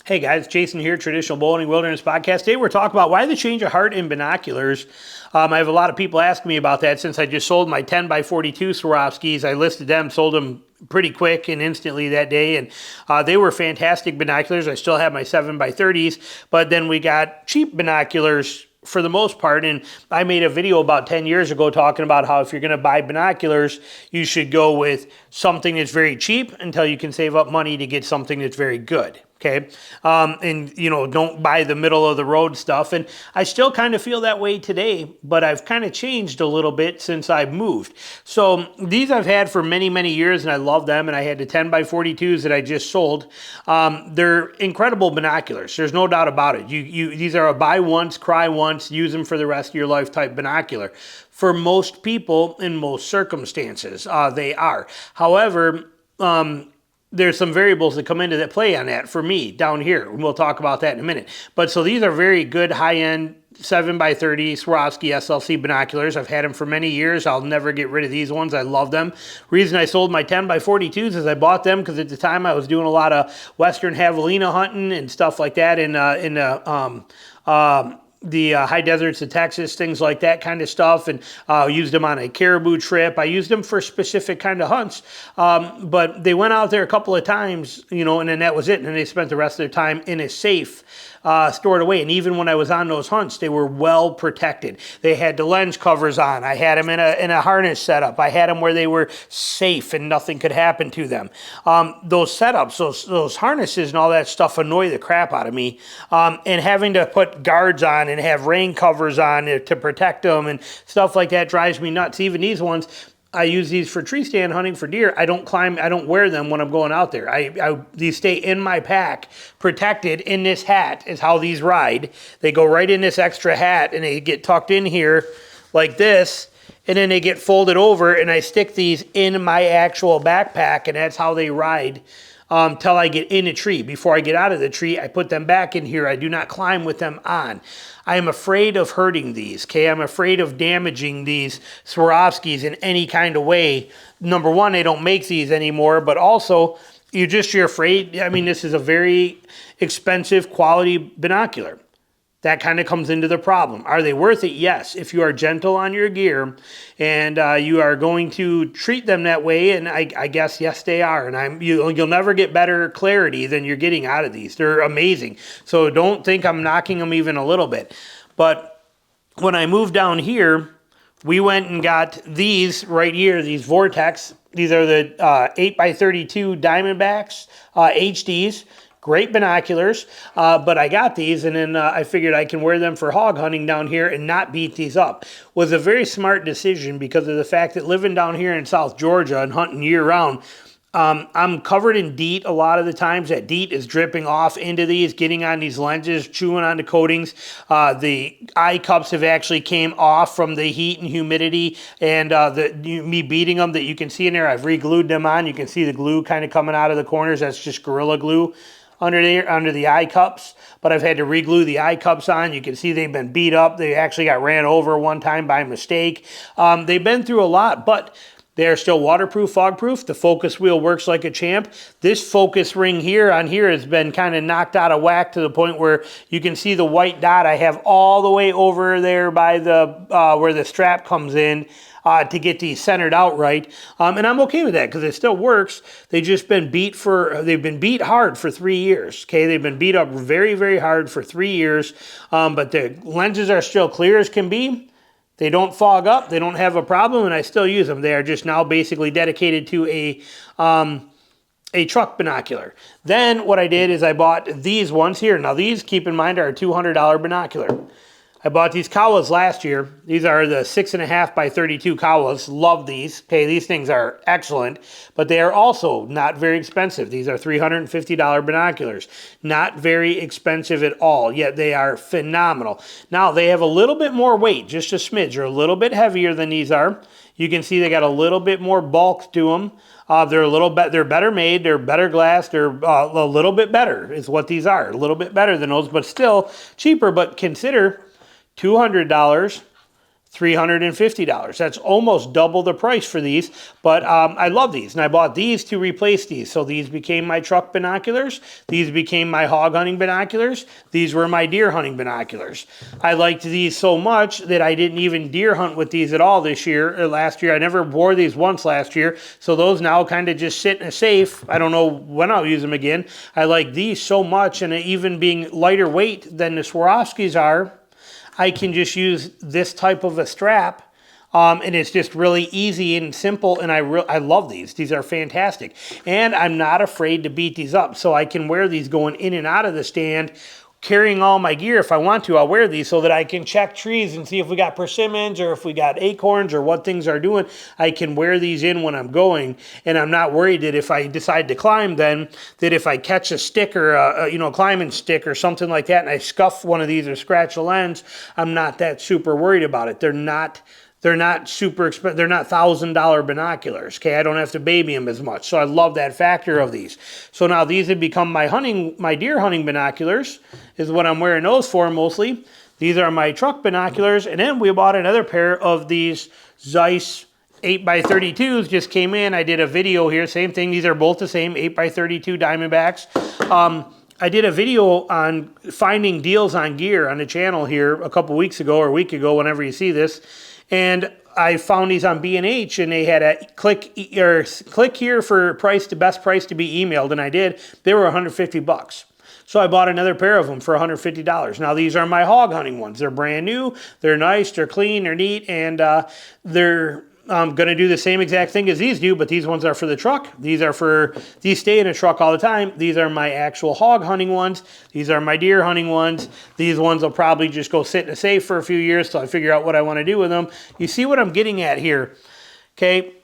Hey guys, Jason here, Traditional Bowhunting Wilderness Podcast. Today we're talking about why the change of heart in binoculars. I have a lot of people asking me about that since I just sold my 10x42 Swarovskis. I listed them, sold them pretty quick and instantly that day, and they were fantastic binoculars. I still have my 7x30s, but then we got cheap binoculars for the most part, and I made a video about 10 years ago talking about how if you're going to buy binoculars, you should go with something that's very cheap until you can save up money to get something that's very good. Okay. And don't buy the middle of the road stuff. And I still kind of feel that way today, but I've kind of changed a little bit since I've moved. So these I've had for many, many years and I love them. And I had the 10x42s that I just sold. They're incredible binoculars. There's no doubt about it. These are a buy once, cry once, use them for the rest of your life type binocular. For most people in most circumstances, they are. However, there's some variables that come into that play on that for me down here. We'll talk about that in a minute. But so these are very good high-end 7x30 Swarovski SLC binoculars. I've had them for many years. I'll never get rid of these ones. I love them. Reason I sold my 10x42s is I bought them because at the time I was doing a lot of western javelina hunting and stuff like that in the high deserts of Texas, things like that kind of stuff, and used them on a caribou trip. I used them for specific kind of hunts, but they went out there a couple of times, and then that was it, and then they spent the rest of their time in a safe, stored away. And even when I was on those hunts, they were well protected. They had the lens covers on. I had them in a harness setup. I had them where they were safe and nothing could happen to them. Those setups, those harnesses and all that stuff annoy the crap out of me. And having to put guards on and have rain covers on to protect them and stuff like that drives me nuts. Even these ones, I use these for tree stand hunting for deer. I don't wear them when I'm going out there. These stay in my pack, protected in this hat is how these ride. They go right in this extra hat and they get tucked in here like this, and then they get folded over and I stick these in my actual backpack, and that's how they ride till I get in a tree. Before I get out of the tree, I put them back in here. I do not climb with them on. I am afraid of hurting these, okay? I'm afraid of damaging these Swarovskis in any kind of way. Number one, they don't make these anymore, but also you're afraid. I mean, this is a very expensive quality binocular. That kind of comes into the problem. Are they worth it? Yes. If you are gentle on your gear and you are going to treat them that way, and I guess, yes, they are. And you'll never get better clarity than you're getting out of these. They're amazing. So don't think I'm knocking them even a little bit. But when I moved down here, we went and got these right here, these Vortex. These are the 8x32 Diamondbacks HDs. Great binoculars, but I got these, and then I figured I can wear them for hog hunting down here and not beat these up. Was a very smart decision because of the fact that living down here in South Georgia and hunting year-round, I'm covered in DEET a lot of the times. That DEET is dripping off into these, getting on these lenses, chewing on the coatings. The eye cups have actually came off from the heat and humidity, and me beating them that you can see in there. I've re-glued them on. You can see the glue kind of coming out of the corners. That's just Gorilla Glue under the eye cups, but I've had to re-glue the eye cups on. You can see they've been beat up. They actually got ran over one time by mistake. They've been through a lot, but they are still waterproof, fog-proof. The focus wheel works like a champ. This focus ring here on here has been kind of knocked out of whack to the point where you can see the white dot I have all the way over there by the where the strap comes in to get these centered out right. And I'm okay with that because it still works. They've been beat hard for 3 years. Okay, they've been beat up very, very hard for 3 years. But the lenses are still clear as can be. They don't fog up. They don't have a problem, and I still use them. They are just now basically dedicated to a truck binocular. Then what I did is I bought these ones here. Now these, keep in mind, are a $200 binocular. I bought these Kawas last year. These are the 6.5x32 Kawas. Love these. Okay, these things are excellent, but they are also not very expensive. These are $350 binoculars. Not very expensive at all, yet they are phenomenal. Now, they have a little bit more weight, just a smidge. They're a little bit heavier than these are. You can see they got a little bit more bulk to them. They're better made, they're better glass, they're a little bit better is what these are. A little bit better than those, but still cheaper. But consider $200 $350. That's almost double the price for these, but I love these, and I bought these to replace these. So these became my truck binoculars. These became my hog hunting binoculars. These were my deer hunting binoculars. I liked these so much that I didn't even deer hunt with these at all this year or last year. I never wore these once last year, so those now kind of just sit in a safe. I don't know when I'll use them again. I like these so much, and even being lighter weight than the Swarovskis are, I can just use this type of a strap, and it's just really easy and simple, and I love these. These are fantastic. And I'm not afraid to beat these up, so I can wear these going in and out of the stand, carrying all my gear. If I want to, I'll wear these so that I can check trees and see if we got persimmons or if we got acorns or what things are doing. I can wear these in when I'm going, and I'm not worried that if I decide to climb then, that if I catch a stick or a climbing stick or something like that and I scuff one of these or scratch a lens, I'm not that super worried about it. They're not super expensive. They're not $1,000 binoculars. Okay, I don't have to baby them as much. So I love that factor of these. So now these have become my deer hunting binoculars, is what I'm wearing those for mostly. These are my truck binoculars, and then we bought another pair of these Zeiss 8x32s. Just came in. I did a video here. Same thing. These are both the same 8x32 Diamondbacks. I did a video on finding deals on gear on the channel here a couple weeks ago or a week ago, whenever you see this. And I found these on B&H, and they had a click here for price, the best price to be emailed, and I did. They were $150. So I bought another pair of them for $150. Now these are my hog hunting ones. They're brand new, they're nice, they're clean, they're neat, and they're going to do the same exact thing as these do, but these ones are for the truck. These stay in a truck all the time. These are my actual hog hunting ones. These are my deer hunting ones. These ones will probably just go sit in a safe for a few years till I figure out what I want to do with them. You see what I'm getting at here, okay,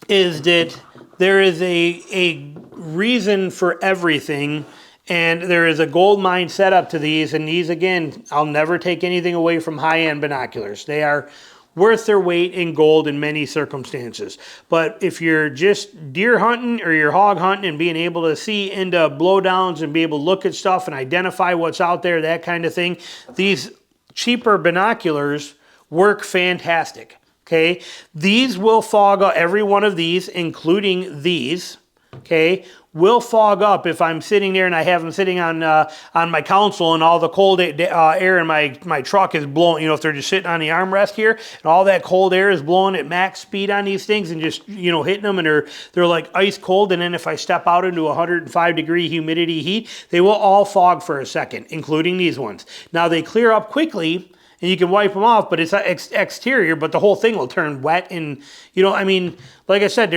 is that there is a reason for everything, and there is a gold mine setup to these, and these, again, I'll never take anything away from high-end binoculars. They are worth their weight in gold in many circumstances. But if you're just deer hunting or you're hog hunting and being able to see into blowdowns and be able to look at stuff and identify what's out there, that kind of thing, these cheaper binoculars work fantastic, okay? These will fog up, every one of these, including these, okay, will fog up if I'm sitting there and I have them sitting on my console and all the cold air in my truck is blowing, if they're just sitting on the armrest here and all that cold air is blowing at max speed on these things and just, hitting them, and they're like ice cold, and then if I step out into 105-degree humidity heat, they will all fog for a second, including these ones. Now they clear up quickly, and you can wipe them off, but it's exterior, but the whole thing will turn wet, and, like I said,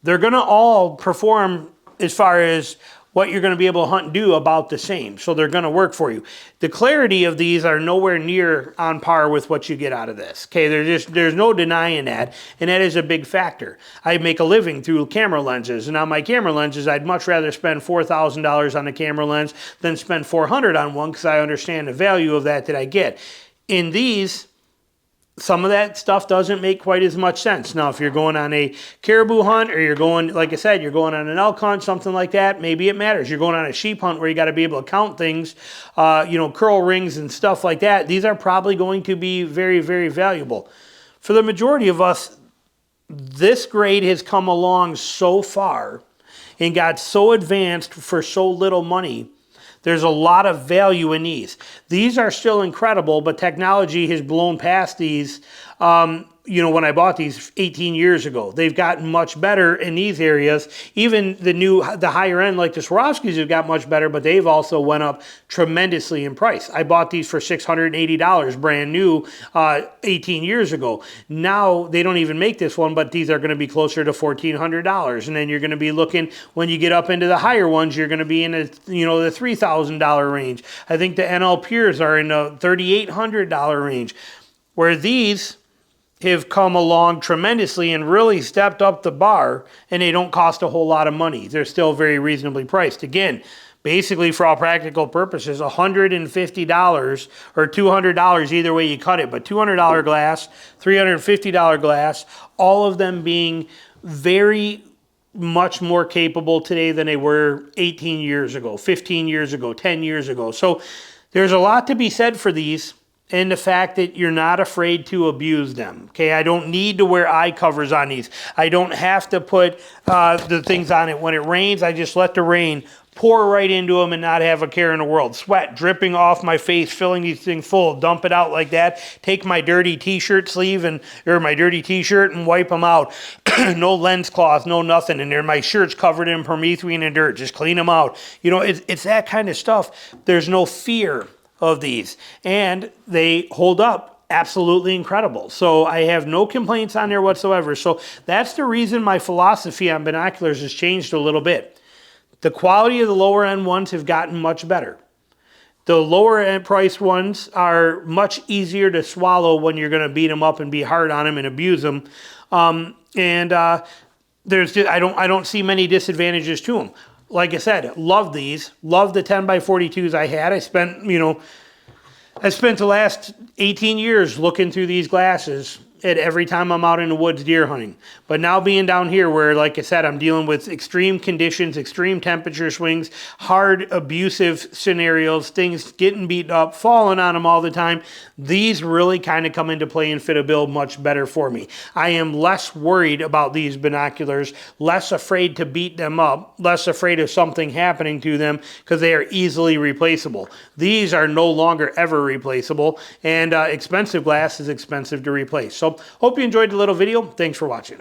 they're going to all perform as far as what you're going to be able to hunt and do about the same. So they're going to work for you. The clarity of these are nowhere near on par with what you get out of this. Okay, there's no denying that, and that is a big factor. I make a living through camera lenses, and on my camera lenses, I'd much rather spend $4,000 on a camera lens than spend $400 on one, because I understand the value of that I get. In these, some of that stuff doesn't make quite as much sense. Now, if you're going on a caribou hunt, or you're going, like I said, you're going on an elk hunt, something like that, maybe it matters. You're going on a sheep hunt where you got to be able to count things, curl rings and stuff like that. These are probably going to be very, very valuable. For the majority of us, this grade has come along so far and got so advanced for so little money. There's a lot of value in these. These are still incredible, but technology has blown past these. When I bought these 18 years ago, they've gotten much better in these areas. Even the higher end, like the Swarovskis, have got much better, but they've also went up tremendously in price. I bought these for $680 brand new 18 years ago. Now they don't even make this one, but these are going to be closer to $1,400. And then you're going to be looking, when you get up into the higher ones, you're going to be in the $3,000 range. I think the NL Pures are in the $3,800 range, where these have come along tremendously and really stepped up the bar, and they don't cost a whole lot of money. They're still very reasonably priced. Again, basically for all practical purposes, $150 or $200, either way you cut it, but $200 glass, $350 glass, all of them being very much more capable today than they were 18 years ago, 15 years ago, 10 years ago. So there's a lot to be said for these. in the fact that you're not afraid to abuse them. Okay, I don't need to wear eye covers on these. I don't have to put the things on it. When it rains, I just let the rain pour right into them and not have a care in the world. Sweat dripping off my face, filling these things full, dump it out like that. Take my dirty t-shirt sleeve or my dirty t-shirt and wipe them out. No lens cloth, no nothing in there. My shirt's covered in permethrin and dirt. Just clean them out. You know, it's that kind of stuff. There's no fear of these, and they hold up absolutely incredible. So I have no complaints on there whatsoever. So that's the reason my philosophy on binoculars has changed a little bit. The quality of the lower end ones have gotten much better. The lower end priced ones are much easier to swallow when you're going to beat them up and be hard on them and abuse them. There's just, I don't see many disadvantages to them. Like I said, love these. Love the 10x42s I had. I spent the last 18 years looking through these glasses at every time I'm out in the woods deer hunting. But now being down here where, like I said, I'm dealing with extreme conditions, extreme temperature swings, hard abusive scenarios, things getting beaten up, falling on them all the time, these really kind of come into play and fit a bill much better for me. I am less worried about these binoculars, less afraid to beat them up, less afraid of something happening to them because they are easily replaceable. These are no longer ever replaceable, and expensive glass is expensive to replace. So hope you enjoyed the little video. Thanks for watching.